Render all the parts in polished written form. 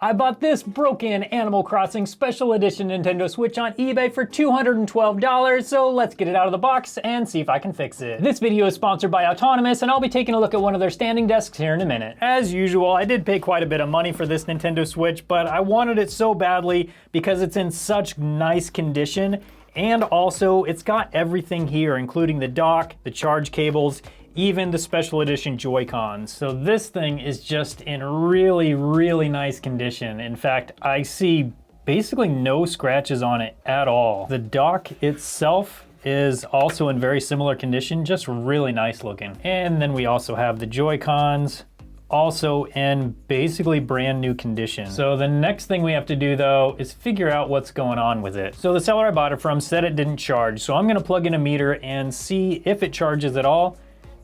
I bought this broken Animal Crossing Special Edition Nintendo Switch on eBay for $212, so let's get it out of the box and see if I can fix it. This video is sponsored by Autonomous, and I'll be taking a look at one of their standing desks here in a minute. As usual, I did pay quite a bit of money for this Nintendo Switch, but I wanted it so badly because it's in such nice condition, and also it's got everything here, including the dock, the charge cables, even the special edition Joy-Cons. So this thing is just in really, really nice condition. In fact, I see basically no scratches on it at all. The dock itself is also in very similar condition, just really nice looking. And then we also have the Joy-Cons, also in basically brand new condition. So the next thing we have to do though is figure out what's going on with it. So the seller I bought it from said it didn't charge. So I'm gonna plug in a meter and see if it charges at all.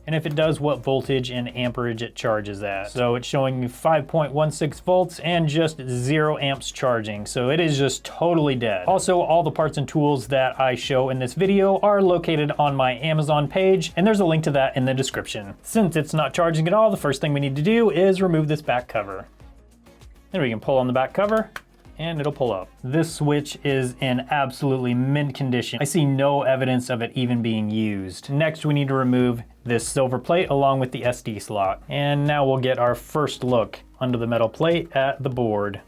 And if it does, what voltage and amperage it charges at. So it's showing 5.16 volts and just 0 amps charging. So it is just totally dead. Also, all the parts and tools that I show in this video are located on my Amazon page, and there's a link to that in the description. Since it's not charging at all, the first thing we need to do is remove this back cover. Then we can pull on the back cover, and it'll pull up. This switch is in absolutely mint condition. I see no evidence of it even being used. Next, we need to remove this silver plate along with the SD slot. And now we'll get our first look under the metal plate at the board.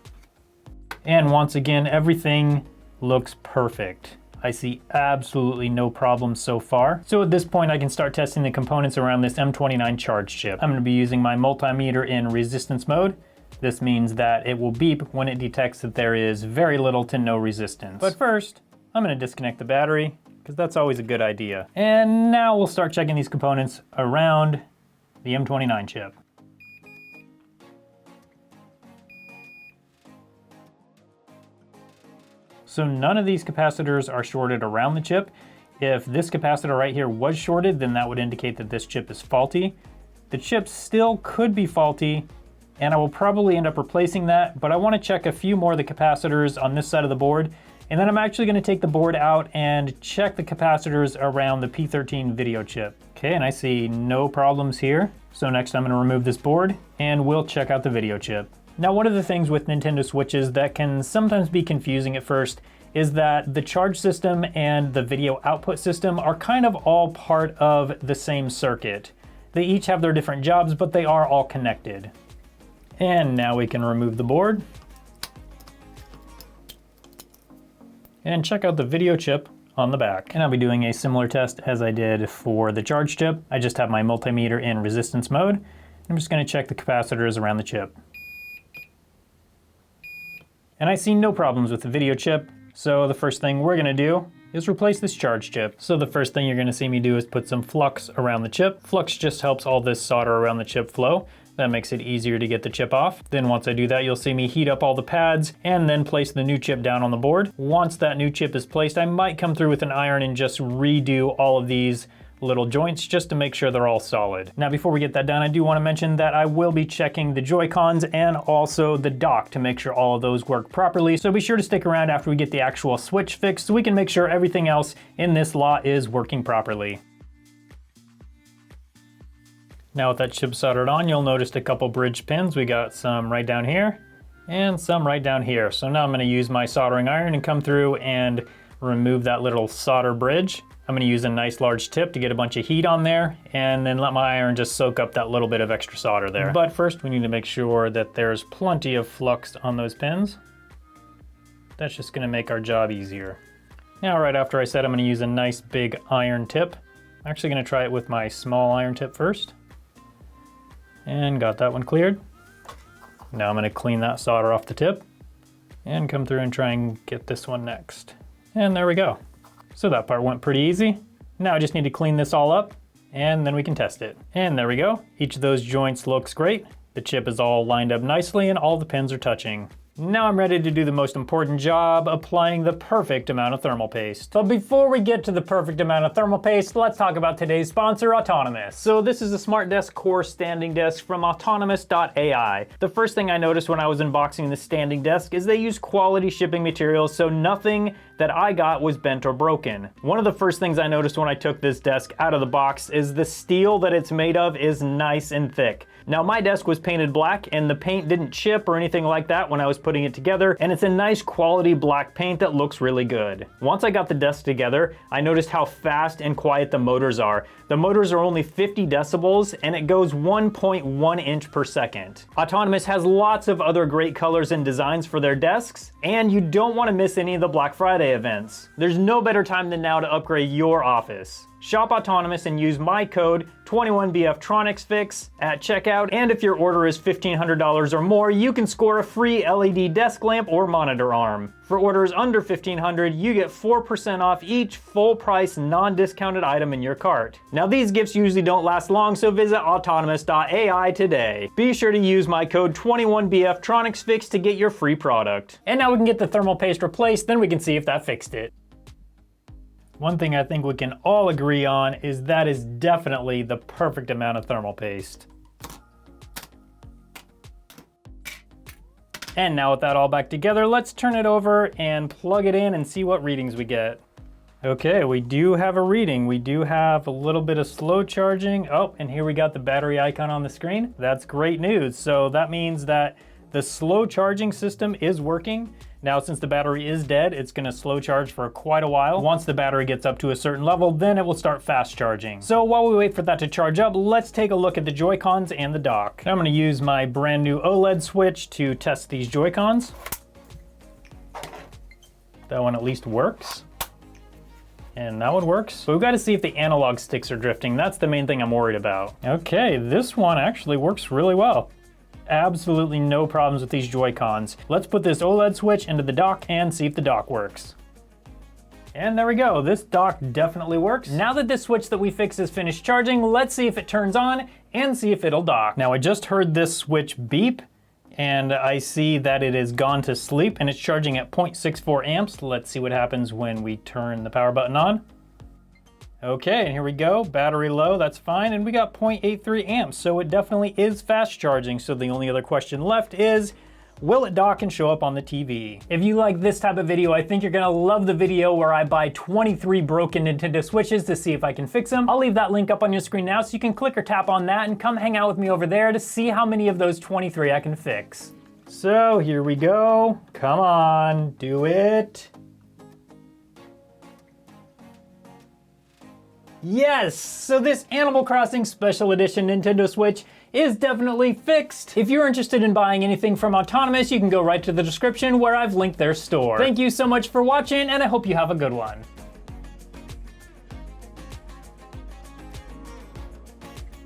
And once again, everything looks perfect. I see absolutely no problems so far. So at this point, I can start testing the components around this M29 charge chip. I'm gonna be using my multimeter in resistance mode. This means that it will beep when it detects that there is very little to no resistance. But first, I'm gonna disconnect the battery, because that's always a good idea. And now we'll start checking these components around the M29 chip. So none of these capacitors are shorted around the chip. If this capacitor right here was shorted, then that would indicate that this chip is faulty. The chip still could be faulty, and I will probably end up replacing that, but I want to check a few more of the capacitors on this side of the board, and then I'm actually going to take the board out and check the capacitors around the P13 video chip. Okay, and I see no problems here. So next I'm going to remove this board and we'll check out the video chip. Now, one of the things with Nintendo Switches that can sometimes be confusing at first is that the charge system and the video output system are kind of all part of the same circuit. They each have their different jobs, but they are all connected. And now we can remove the board and check out the video chip on the back. And I'll be doing a similar test as I did for the charge chip. I just have my multimeter in resistance mode. I'm just gonna check the capacitors around the chip. And I see no problems with the video chip. So the first thing we're gonna do is replace this charge chip. So the first thing you're gonna see me do is put some flux around the chip. Flux just helps all this solder around the chip flow. That makes it easier to get the chip off. Then once I do that, you'll see me heat up all the pads and then place the new chip down on the board. Once that new chip is placed, I might come through with an iron and just redo all of these little joints just to make sure they're all solid. Now, before we get that done, I do want to mention that I will be checking the Joy-Cons and also the dock to make sure all of those work properly. So be sure to stick around after we get the actual switch fixed so we can make sure everything else in this lot is working properly. Now with that chip soldered on, you'll notice a couple bridge pins. We got some right down here and some right down here. So now I'm gonna use my soldering iron and come through and remove that little solder bridge. I'm gonna use a nice large tip to get a bunch of heat on there and then let my iron just soak up that little bit of extra solder there. But first we need to make sure that there's plenty of flux on those pins. That's just gonna make our job easier. Now right after I said I'm gonna use a nice big iron tip, I'm actually gonna try it with my small iron tip first. And got that one cleared. Now I'm gonna clean that solder off the tip and come through and try and get this one next. And there we go. So that part went pretty easy. Now I just need to clean this all up and then we can test it. And there we go. Each of those joints looks great. The chip is all lined up nicely and all the pins are touching. Now I'm ready to do the most important job, applying the perfect amount of thermal paste. But before we get to the perfect amount of thermal paste, let's talk about today's sponsor, Autonomous. So this is a Smart Desk Core standing desk from autonomous.ai. The first thing I noticed when I was unboxing this standing desk is they use quality shipping materials, so nothing that I got was bent or broken. One of the first things I noticed when I took this desk out of the box is the steel that it's made of is nice and thick. Now my desk was painted black and the paint didn't chip or anything like that when I was putting it together, and it's a nice quality black paint that looks really good. Once I got the desk together, I noticed how fast and quiet the motors are. The motors are only 50 decibels and it goes 1.1 inch per second. Autonomous has lots of other great colors and designs for their desks, and you don't want to miss any of the Black Friday events. There's no better time than now to upgrade your office. Shop Autonomous and use my code 21BF TronicsFix at checkout, and if your order is $1,500 or more, you can score a free LED desk lamp or monitor arm. For orders under $1,500, you get 4% off each full price non-discounted item in your cart. Now these gifts usually don't last long, so visit autonomous.ai today. Be sure to use my code 21BF TronicsFix to get your free product. And now we can get the thermal paste replaced, then we can see if that fixed it. One thing I think we can all agree on is that is definitely the perfect amount of thermal paste. And now with that all back together, let's turn it over and plug it in and see what readings we get. Okay, we do have a reading. We do have a little bit of slow charging. Oh, and here we got the battery icon on the screen. That's great news. So that means that the slow charging system is working. Now, since the battery is dead, it's gonna slow charge for quite a while. Once the battery gets up to a certain level, then it will start fast charging. So while we wait for that to charge up, let's take a look at the Joy-Cons and the dock. I'm gonna use my brand new OLED switch to test these Joy-Cons. That one at least works. And that one works. So we've got to see if the analog sticks are drifting. That's the main thing I'm worried about. Okay, this one actually works really well. Absolutely no problems with these Joy-Cons. Let's put this OLED switch into the dock and see if the dock works. And there we go, this dock definitely works. Now that this switch that we fixed is finished charging, let's see if it turns on and see if it'll dock. Now I just heard this switch beep and I see that it has gone to sleep and it's charging at 0.64 amps. Let's see what happens when we turn the power button on. Okay, and here we go, battery low, that's fine, and we got 0.83 amps, so it definitely is fast charging. So the only other question left is, will it dock and show up on the TV? If you like this type of video, I think you're gonna love the video where I buy 23 broken Nintendo Switches to see if I can fix them. I'll leave that link up on your screen now so you can click or tap on that and come hang out with me over there to see how many of those 23 I can fix. So here we go, come on, do it. Yes! So this Animal Crossing Special Edition Nintendo Switch is definitely fixed. If you're interested in buying anything from Autonomous, you can go right to the description where I've linked their store. Thank you so much for watching, and I hope you have a good one.